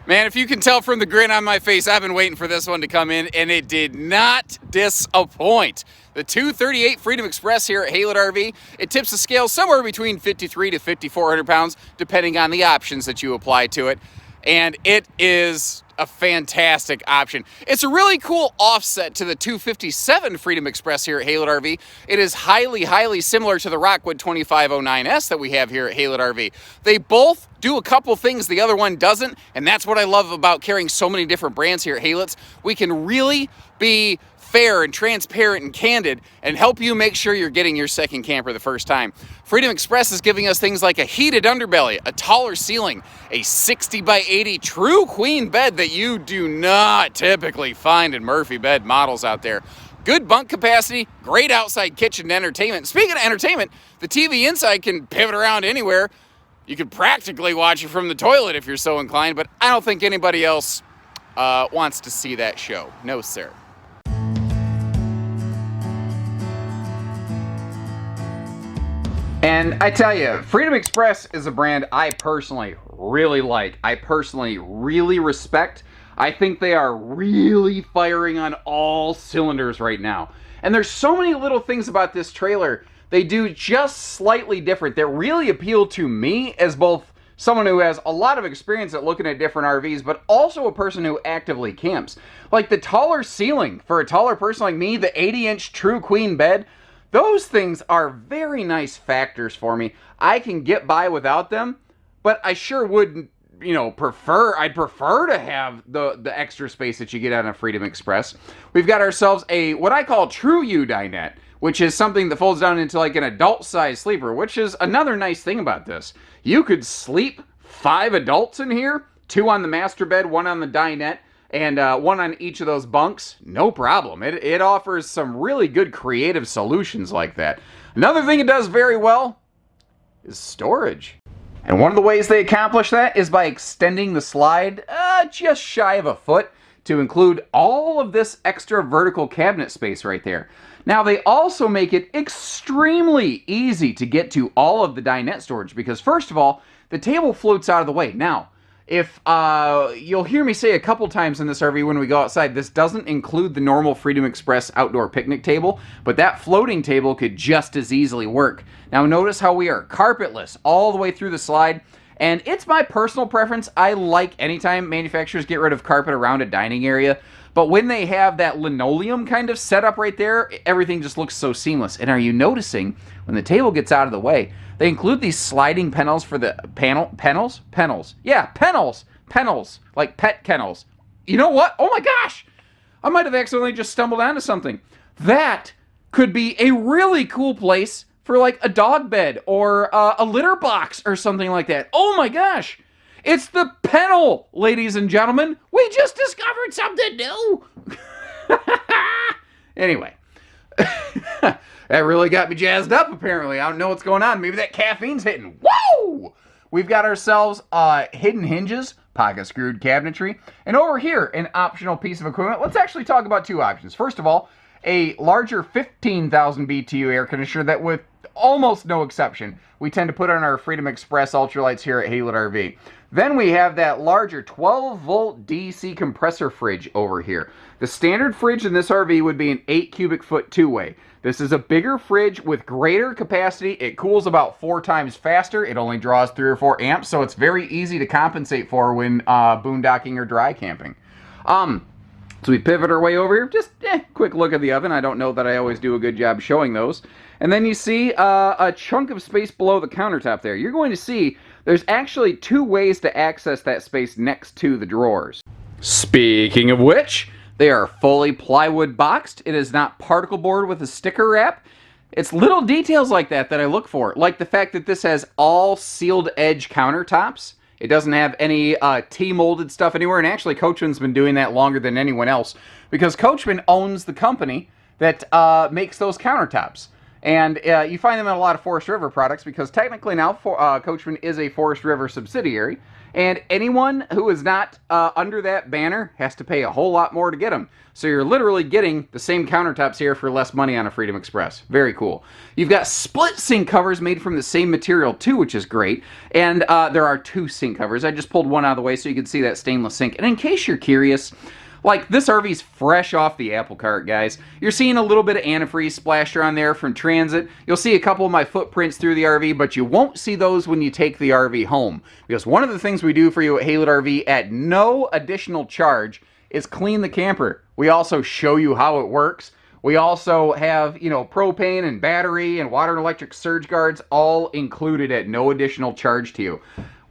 Man, if you can tell from the grin on my face, I've been waiting for this one to come in, and it did not disappoint. The 238 Freedom Express here at Haylett RV, it tips the scale somewhere between 53 to 5,400 pounds, depending on the options that you apply to it. And it is a fantastic option. It's a really cool offset to the 257 Freedom Express here at Haylett RV. It is highly similar to the Rockwood 2509S that we have here at Haylett RV. They both do a couple things the other one doesn't, and that's what I love about carrying so many different brands here at Haylett's. We can really be fair and transparent and candid and help you make sure you're getting your second camper the first time. Freedom Express is giving us things like a heated underbelly, a taller ceiling, a 60 by 80 true queen bed that you do not typically find in Murphy bed models out there. Good bunk capacity, great outside kitchen entertainment. Speaking of entertainment, the TV inside can pivot around anywhere. You could practically watch it from the toilet if you're so inclined, but I don't think anybody else wants to see that show. No, sir. And I tell you, Freedom Express is a brand I personally really like. I personally really respect. I think they are really firing on all cylinders right now. And there's so many little things about this trailer they do just slightly different that really appeal to me as both someone who has a lot of experience at looking at different RVs, but also a person who actively camps. Like the taller ceiling for a taller person like me, the 80-inch true queen bed, those things are very nice factors for me. I can get by without them, but I sure would, I'd prefer to have the extra space that you get on a Freedom Express. We've got ourselves a, what I call True U dinette, which is something that folds down into like an adult-sized sleeper, which is another nice thing about this. You could sleep 5 adults in here, 2 on the master bed, 1 on the dinette, and 1 on each of those bunks, no problem. It offers some really good creative solutions like that. Another thing it does very well is storage. And one of the ways they accomplish that is by extending the slide just shy of a foot to include all of this extra vertical cabinet space right there. Now they also make it extremely easy to get to all of the dinette storage because first of all, the table floats out of the way. Now, if you'll hear me say a couple times in this RV when we go outside, this doesn't include the normal Freedom Express outdoor picnic table, but that floating table could just as easily work. Now notice how we are carpetless all the way through the slide, and it's my personal preference. I like anytime manufacturers get rid of carpet around a dining area, but when they have that linoleum kind of setup right there, everything just looks so seamless. And are you noticing when the table gets out of the way, they include these sliding panels for the panels, like pet kennels. You know what? Oh my gosh! I might have accidentally just stumbled onto something. That could be a really cool place for like a dog bed or a litter box or something like that. Oh my gosh! It's the Pennel, ladies and gentlemen. We just discovered something new. Anyway. That really got me jazzed up, apparently. I don't know what's going on. Maybe that caffeine's hitting. Woo! We've got ourselves hidden hinges, pocket-screwed cabinetry, and over here, an optional piece of equipment. Let's actually talk about 2 options. First of all, a larger 15,000 BTU air conditioner that with almost no exception, we tend to put on our Freedom Express Ultralites here at Haylett RV. Then we have that larger 12-volt DC compressor fridge over here. The standard fridge in this RV would be an 8 cubic foot two-way. This is a bigger fridge with greater capacity. It cools about 4 times faster. It only draws 3 or 4 amps, so it's very easy to compensate for when boondocking or dry camping. So we pivot our way over here. Just quick look at the oven. I don't know that I always do a good job showing those. And then you see a chunk of space below the countertop there. You're going to see there's actually 2 ways to access that space next to the drawers. Speaking of which, they are fully plywood boxed. It is not particle board with a sticker wrap. It's little details like that that I look for, like the fact that this has all sealed edge countertops. It doesn't have any T-molded stuff anywhere, and actually Coachmen's been doing that longer than anyone else because Coachmen owns the company that makes those countertops. And you find them in a lot of Forest River products because technically now Coachmen is a Forest River subsidiary. And anyone who is not under that banner has to pay a whole lot more to get them. So you're literally getting the same countertops here for less money on a Freedom Express. Very cool. You've got split sink covers made from the same material too, which is great. And there are 2 sink covers. I just pulled one out of the way so you can see that stainless sink. And in case you're curious, like, this RV's fresh off the apple cart, guys. You're seeing a little bit of antifreeze splashed on there from transit. You'll see a couple of my footprints through the RV, but you won't see those when you take the RV home. Because one of the things we do for you at Haylett RV at no additional charge is clean the camper. We also show you how it works. We also have, you know, propane and battery and water and electric surge guards all included at no additional charge to you.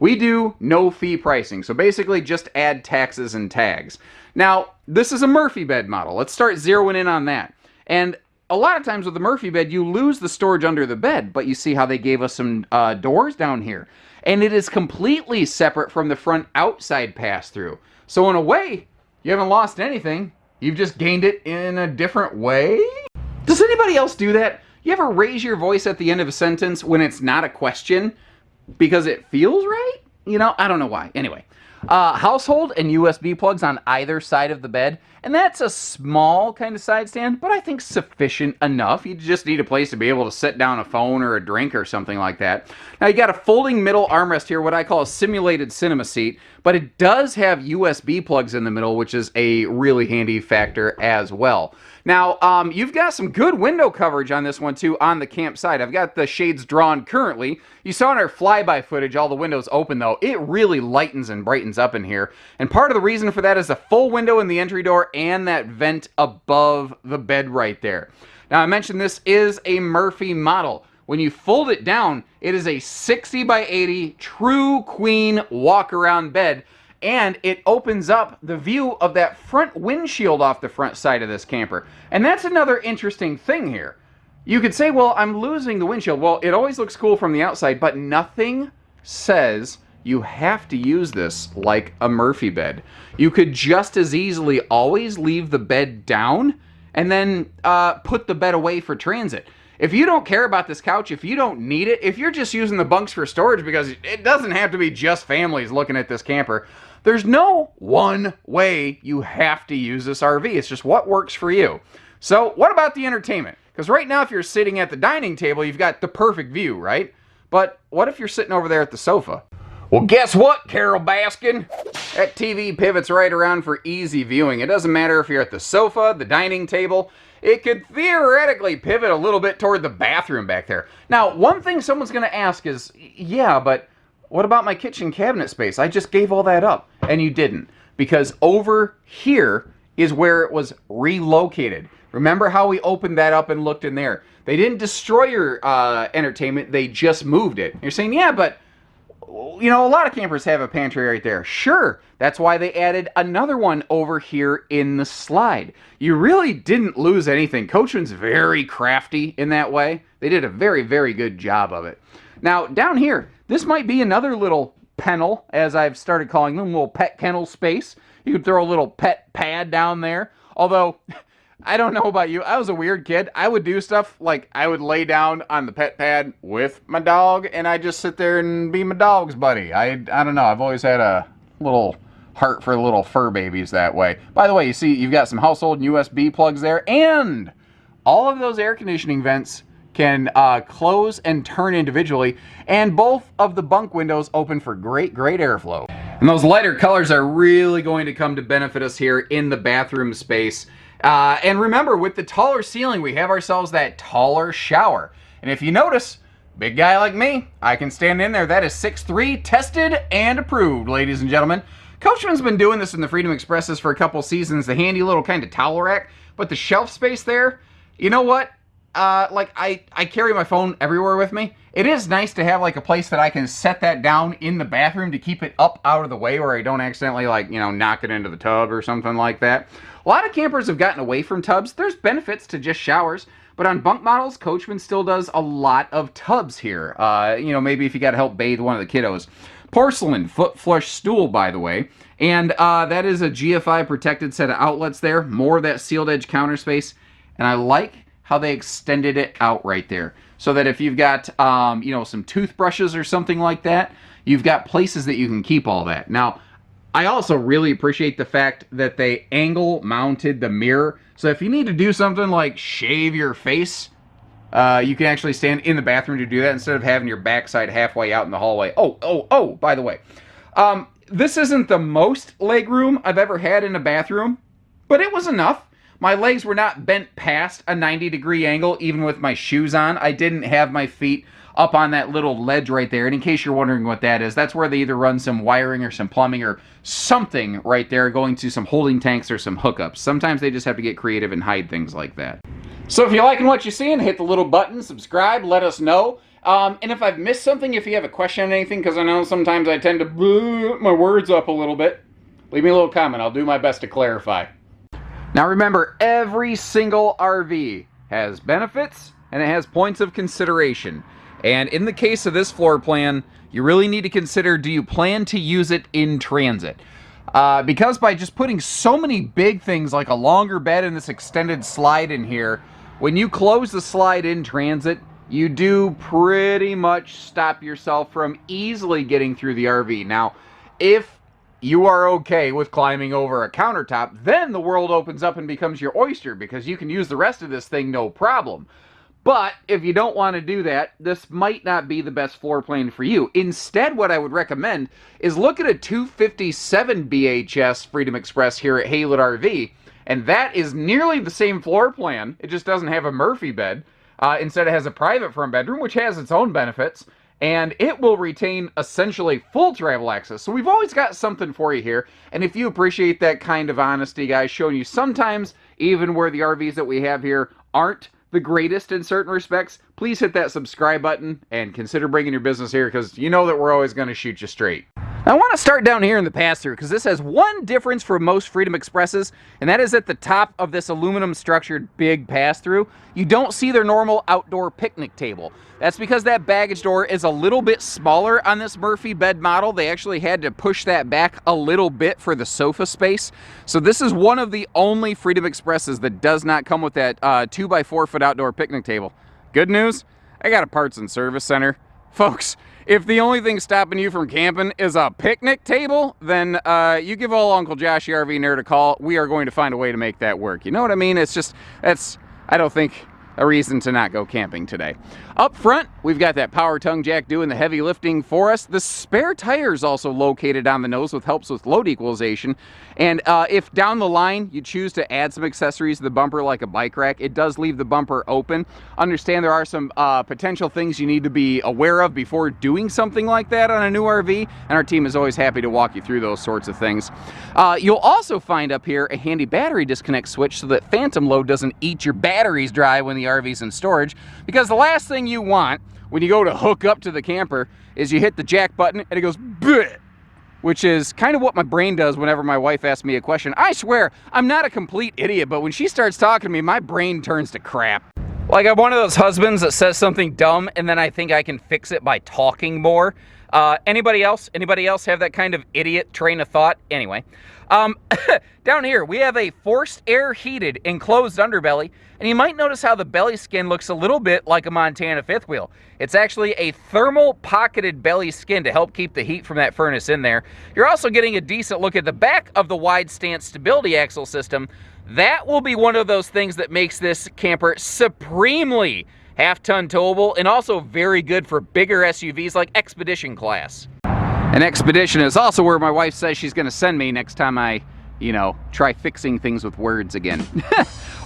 We do no fee pricing, so basically just add taxes and tags. Now, this is a Murphy bed model. Let's start zeroing in on that. And a lot of times with the Murphy bed, you lose the storage under the bed, but you see how they gave us some doors down here. And it is completely separate from the front outside pass-through. So in a way, you haven't lost anything. You've just gained it in a different way. Does anybody else do that? You ever raise your voice at the end of a sentence when it's not a question because it feels right? You know, I don't know why. Anyway. Household and USB plugs on either side of the bed, and that's a small kind of side stand, but I think sufficient enough. You just need a place to be able to set down a phone or a drink or something like that. Now you got a folding middle armrest here, what I call a simulated cinema seat, but it does have USB plugs in the middle, which is a really handy factor as well. Now, you've got some good window coverage on this one too on the campsite. I've got the shades drawn currently. You saw in our flyby footage all the windows open though. It really lightens and brightens up in here. And part of the reason for that is the full window in the entry door and that vent above the bed right there. Now, I mentioned this is a Murphy model. When you fold it down, it is a 60 by 80 true queen walk-around bed. And it opens up the view of that front windshield off the front side of this camper. And that's another interesting thing here. You could say, well, I'm losing the windshield. Well, it always looks cool from the outside, but nothing says you have to use this like a Murphy bed. You could just as easily always leave the bed down and then put the bed away for transit. If you don't care about this couch, if you don't need it, if you're just using the bunks for storage, because it doesn't have to be just families looking at this camper, there's no one way you have to use this RV. It's just what works for you. So what about the entertainment? Because right now, if you're sitting at the dining table, you've got the perfect view, right? But what if you're sitting over there at the sofa? Well, guess what, Carol Baskin? That TV pivots right around for easy viewing. It doesn't matter if you're at the sofa, the dining table. It could theoretically pivot a little bit toward the bathroom back there. Now, one thing someone's going to ask is, yeah, but what about my kitchen cabinet space? I just gave all that up. And you didn't. Because over here is where it was relocated. Remember how we opened that up and looked in there? They didn't destroy your entertainment. They just moved it. You're saying, yeah, but you know, a lot of campers have a pantry right there. Sure, that's why they added another one over here in the slide. You really didn't lose anything. Coachmen's very crafty in that way. They did a very, very good job of it. Now, down here, this might be another little kennel, as I've started calling them, little pet kennel space. You could throw a little pet pad down there. Although, I don't know about you, I was a weird kid. I would do stuff like I would lay down on the pet pad with my dog, and I'd just sit there and be my dog's buddy. I don't know, I've always had a little heart for little fur babies that way. By the way, you see you've got some household and USB plugs there, and all of those air conditioning vents can close and turn individually, and both of the bunk windows open for great airflow. And those lighter colors are really going to come to benefit us here in the bathroom space. And remember, with the taller ceiling, we have ourselves that taller shower. And if you notice, big guy like me, I can stand in there. That is 6'3", tested and approved, ladies and gentlemen. Coachman's been doing this in the Freedom Expresses for a couple seasons, the handy little kind of towel rack. But the shelf space there, you know what? Like I carry my phone everywhere with me. It is nice to have like a place that I can set that down in the bathroom to keep it up out of the way where I don't accidentally, like, you know, knock it into the tub or something like that. A lot of campers have gotten away from tubs. There's benefits to just showers, but on bunk models, Coachman still does a lot of tubs here. You know, maybe if you got to help bathe one of the kiddos. Porcelain foot flush stool, by the way. And that is a GFI protected set of outlets there. More of that sealed edge counter space. And I like how they extended it out right there. So that if you've got, you know, some toothbrushes or something like that, you've got places that you can keep all that. Now, I also really appreciate the fact that they angle mounted the mirror. So if you need to do something like shave your face, you can actually stand in the bathroom to do that instead of having your backside halfway out in the hallway. Oh, by the way, this isn't the most leg room I've ever had in a bathroom, but it was enough. My legs were not bent past a 90-degree angle, even with my shoes on. I didn't have my feet up on that little ledge right there. And in case you're wondering what that is, that's where they either run some wiring or some plumbing or something right there going to some holding tanks or some hookups. Sometimes they just have to get creative and hide things like that. So if you're liking what you're seeing, hit the little button, subscribe, let us know. And if I've missed something, if you have a question on anything, because I know sometimes I tend to blow my words up a little bit, leave me a little comment. I'll do my best to clarify. Now remember, every single RV has benefits and it has points of consideration. And in the case of this floor plan, you really need to consider, do you plan to use it in transit? Because by just putting so many big things like a longer bed and this extended slide in here, when you close the slide in transit, you do pretty much stop yourself from easily getting through the RV. Now, if you are okay with climbing over a countertop, then the world opens up and becomes your oyster because you can use the rest of this thing no problem. But if you don't want to do that, this might not be the best floor plan for you. Instead, what I would recommend is look at a 257 BHS Freedom Express here at Haylett RV, and that is nearly the same floor plan. It just doesn't have a Murphy bed. Instead, it has a private front bedroom, which has its own benefits, and it will retain essentially full travel access. So we've always got something for you here, and if you appreciate that kind of honesty, guys, showing you sometimes even where the RVs that we have here aren't the greatest in certain respects, please hit that subscribe button and consider bringing your business here because you know that we're always going to shoot you straight. Now, I want to start down here in the pass-through because this has one difference from most Freedom Expresses, and that is at the top of this aluminum structured big pass-through, you don't see their normal outdoor picnic table. That's because that baggage door is a little bit smaller on this Murphy bed model. They actually had to push that back a little bit for the sofa space. So this is one of the only Freedom Expresses that does not come with that 2x4 foot outdoor picnic table. Good news, I got a parts and service center. Folks, if the only thing stopping you from camping is a picnic table, then you give old Uncle Josh the RV Nerd a call. We are going to find a way to make that work. You know what I mean? It's just, I don't think a reason to not go camping today. Up front, we've got that power tongue jack doing the heavy lifting for us. The spare tire is also located on the nose, which helps with load equalization. And if down the line you choose to add some accessories to the bumper like a bike rack, it does leave the bumper open. Understand there are some potential things you need to be aware of before doing something like that on a new RV, and our team is always happy to walk you through those sorts of things. You'll also find up here a handy battery disconnect switch so that phantom load doesn't eat your batteries dry when the RV's in storage, because the last thing you want when you go to hook up to the camper is you hit the jack button and it goes bleh, which is kind of what my brain does whenever my wife asks me a question. I swear, I'm not a complete idiot, but when she starts talking to me, my brain turns to crap. Like I'm one of those husbands that says something dumb and then I think I can fix it by talking more. Anybody else? Anybody else have that kind of idiot train of thought? Anyway, down here we have a forced air heated enclosed underbelly, and you might notice how the belly skin looks a little bit like a Montana fifth wheel. It's actually a thermal pocketed belly skin to help keep the heat from that furnace in there. You're also getting a decent look at the back of the wide stance stability axle system. That will be one of those things that makes this camper supremely half-ton towable and also very good for bigger SUVs like Expedition class. And Expedition is also where my wife says she's going to send me next time I, try fixing things with words again.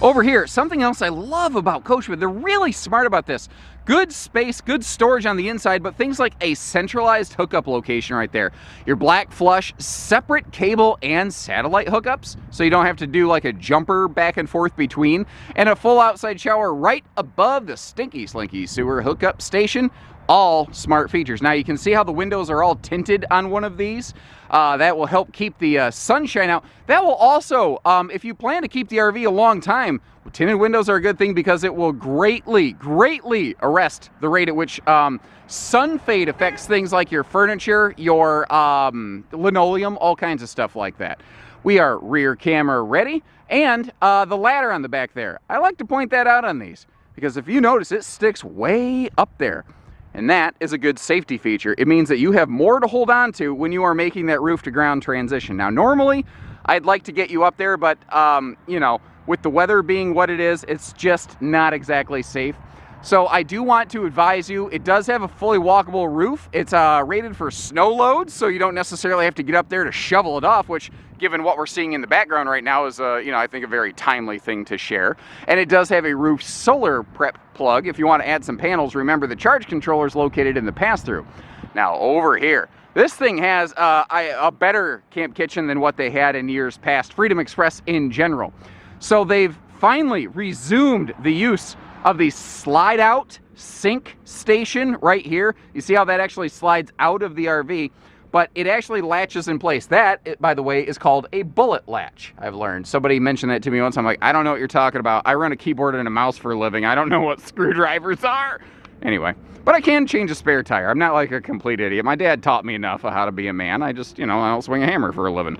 Over here, something else I love about Coachmen, they're really smart about this. Good space, good storage on the inside, but things like a centralized hookup location right there. Your black flush, separate cable and satellite hookups, so you don't have to do like a jumper back and forth between, and a full outside shower right above the stinky slinky sewer hookup station. All smart features. Now you can see how the windows are all tinted on one of these. That will help keep the sunshine out. That will also, if you plan to keep the RV a long time, tinted windows are a good thing because it will greatly arrest the rate at which sun fade affects things like your furniture, your linoleum, all kinds of stuff like that. We are rear camera ready, and the ladder on the back there. I like to point that out on these because if you notice, it sticks way up there. And that is a good safety feature. It means that you have more to hold on to when you are making that roof to ground transition. Now, normally, I'd like to get you up there, but, you know, with the weather being what it is, it's just not exactly safe. So I do want to advise you, it does have a fully walkable roof. It's rated for snow loads, so you don't necessarily have to get up there to shovel it off, which, given what we're seeing in the background right now, is, you know, I think a very timely thing to share. And it does have a roof solar prep plug. If you want to add some panels, remember the charge controller is located in the pass-through. Now, over here, this thing has a better camp kitchen than what they had in years past, Freedom Express in general. So they've finally resumed the use of the slide out sink station right here. You see how that actually slides out of the RV, but it actually latches in place. That, by the way, is called a bullet latch, I've learned. Somebody mentioned that to me once. I'm like, I don't know what you're talking about. I run a keyboard and a mouse for a living. I don't know what screwdrivers are. Anyway, but I can change a spare tire. I'm not like a complete idiot. My dad taught me enough of how to be a man. I just, you know, I don't swing a hammer for a living.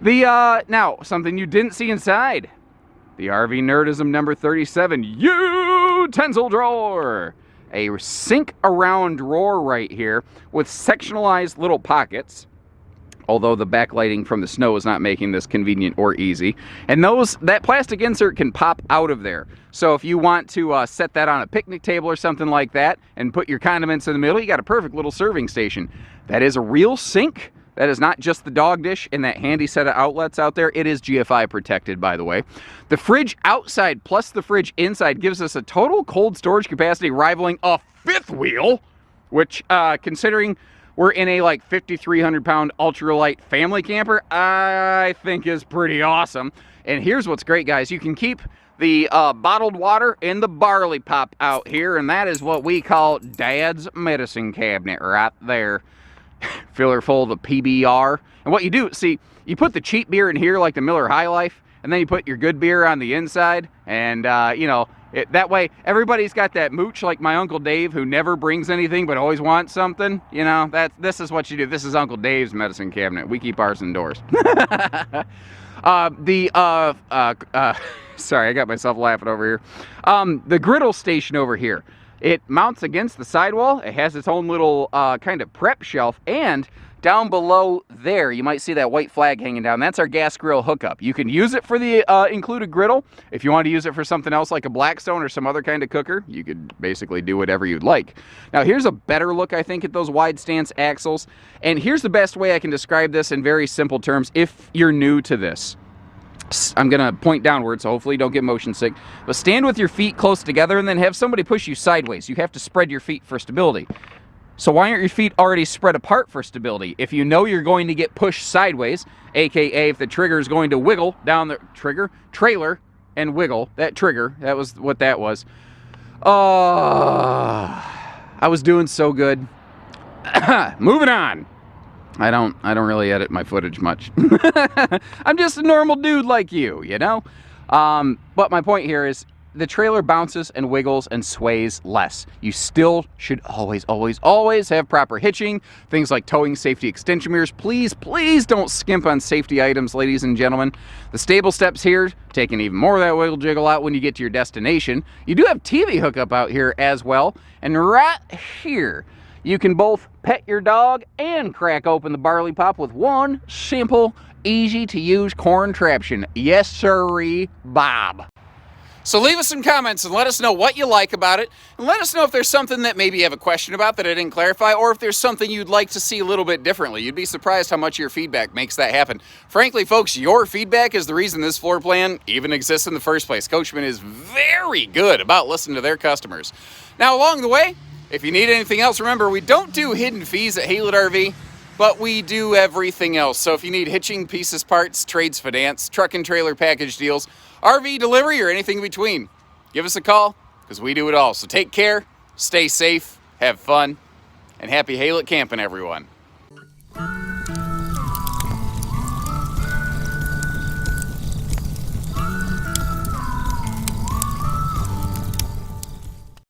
Now, something you didn't see inside. The RV Nerdism number 37, utensil drawer. A sink around drawer right here with sectionalized little pockets, although the backlighting from the snow is not making this convenient or easy. And that plastic insert can pop out of there. So if you want to set that on a picnic table or something like that and put your condiments in the middle, you got a perfect little serving station. That is a real sink. That is not just the dog dish and that handy set of outlets out there. It is GFI protected, by the way. The fridge outside plus the fridge inside gives us a total cold storage capacity rivaling a fifth wheel, which, considering we're in a like 5,300 pound ultralight family camper, I think is pretty awesome. And here's what's great, guys. You can keep the bottled water and the barley pop out here, and that is what we call Dad's medicine cabinet right there. Filler full of the PBR. And what you do, see, you put the cheap beer in here like the Miller High Life, and then you put your good beer on the inside, and, you know, that way everybody's got that mooch like my Uncle Dave who never brings anything but always wants something. You know, this is what you do. This is Uncle Dave's medicine cabinet. We keep ours indoors. Sorry, I got myself laughing over here. The Griddle Station over here. It mounts against the sidewall. It has its own little kind of prep shelf, and down below there, you might see that white flag hanging down. That's our gas grill hookup. You can use it for the included griddle. If you want to use it for something else like a Blackstone or some other kind of cooker, you could basically do whatever you'd like. Now, here's a better look, I think, at those wide stance axles. And here's the best way I can describe this in very simple terms if you're new to this. I'm going to point downward, so hopefully you don't get motion sick. But stand with your feet close together and then have somebody push you sideways. You have to spread your feet for stability. So why aren't your feet already spread apart for stability? If you know you're going to get pushed sideways, aka if the trigger is going to wiggle down the trailer and wiggle, that trigger, that was what that was. I was doing so good. Moving on. I don't really edit my footage much. I'm just a normal dude like you know? But my point here is the trailer bounces and wiggles and sways less. You still should always have proper hitching, things like towing, safety extension mirrors. Please don't skimp on safety items, ladies and gentlemen. The stable steps here, taking even more of that wiggle jiggle out when you get to your destination. You do have TV hookup out here as well. And right here, you can both pet your dog and crack open the barley pop with one simple, easy-to-use contraption. Yes, sirree, Bob. So leave us some comments and let us know what you like about it. And let us know if there's something that maybe you have a question about that I didn't clarify, or if there's something you'd like to see a little bit differently. You'd be surprised how much your feedback makes that happen. Frankly, folks, your feedback is the reason this floor plan even exists in the first place. Coachmen is very good about listening to their customers. Now, along the way, if you need anything else, remember, we don't do hidden fees at Haylett RV, but we do everything else. So if you need hitching, pieces, parts, trades, finance, truck and trailer package deals, RV delivery, or anything in between, give us a call, because we do it all. So take care, stay safe, have fun, and happy Haylett camping, everyone.